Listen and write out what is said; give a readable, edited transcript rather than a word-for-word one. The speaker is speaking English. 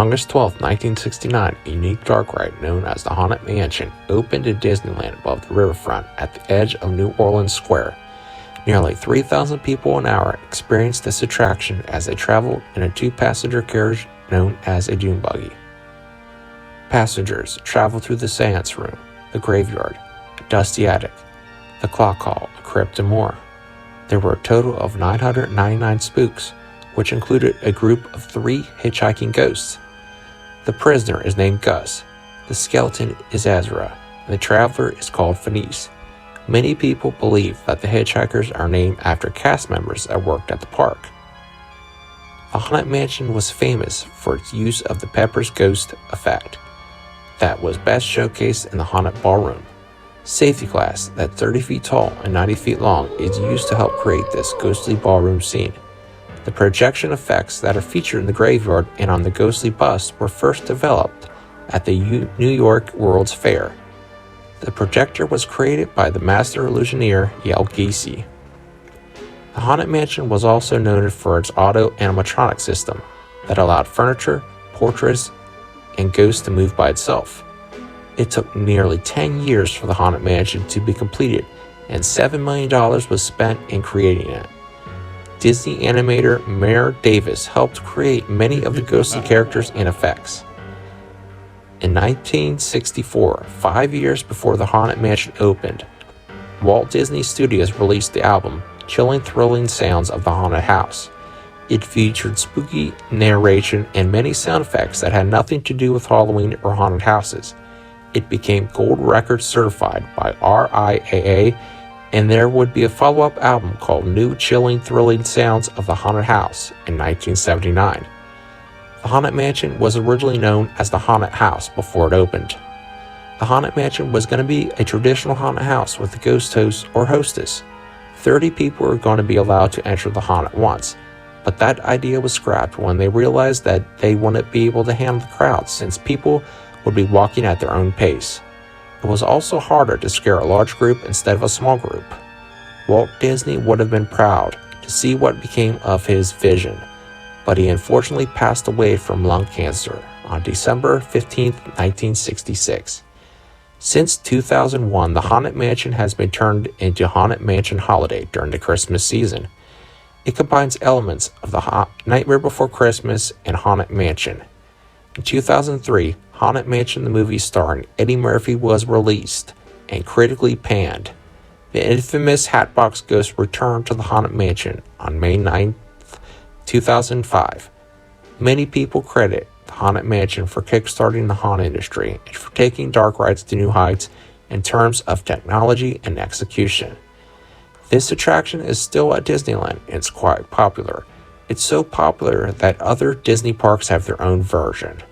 August 12, 1969, a unique dark ride known as the Haunted Mansion opened in Disneyland above the riverfront at the edge of New Orleans Square. Nearly 3,000 people an hour experienced this attraction as they traveled in a two-passenger carriage known as a dune buggy. Passengers traveled through the seance room, the graveyard, a dusty attic, the clock hall, a crypt, and more. There were a total of 999 spooks, which included a group of 3 hitchhiking ghosts. The prisoner is named Gus, the skeleton is Ezra, and the traveler is called Phineas. Many people believe that the hitchhikers are named after cast members that worked at the park. The Haunted Mansion was famous for its use of the Pepper's Ghost effect that was best showcased in the Haunted Ballroom. Safety glass that 30 feet tall and 90 feet long is used to help create this ghostly ballroom scene. The projection effects that are featured in the graveyard and on the ghostly bust were first developed at the New York World's Fair. The projector was created by the master illusioneer Yale Gacy. The Haunted Mansion was also noted for its auto animatronic system that allowed furniture, portraits, and ghosts to move by itself. It took nearly 10 years for the Haunted Mansion to be completed, and $7 million was spent in creating it. Disney animator Meyer Davis helped create many of the ghostly characters and effects. In 1964, 5 years before the Haunted Mansion opened, Walt Disney Studios released the album Chilling Thrilling Sounds of the Haunted House. It featured spooky narration and many sound effects that had nothing to do with Halloween or haunted houses. It became gold record certified by RIAA, and there would be a follow-up album called New Chilling Thrilling Sounds of the Haunted House in 1979. The Haunted Mansion was originally known as the Haunted House before it opened. The Haunted Mansion was going to be a traditional haunted house with a ghost host or hostess. 30 people were going to be allowed to enter the haunt at once, but that idea was scrapped when they realized that they wouldn't be able to handle the crowd since people would be walking at their own pace. It was also harder to scare a large group instead of a small group. Walt Disney would have been proud to see what became of his vision, but he unfortunately passed away from lung cancer on December 15, 1966. Since 2001, the Haunted Mansion has been turned into Haunted Mansion Holiday during the Christmas season. It combines elements of the Nightmare Before Christmas and Haunted Mansion. In 2003, Haunted Mansion the movie starring Eddie Murphy was released and critically panned. The infamous Hatbox Ghost returned to the Haunted Mansion on May 9, 2005. Many people credit the Haunted Mansion for kickstarting the haunt industry and for taking dark rides to new heights in terms of technology and execution. This attraction is still at Disneyland and it's quite popular. It's so popular that other Disney parks have their own version.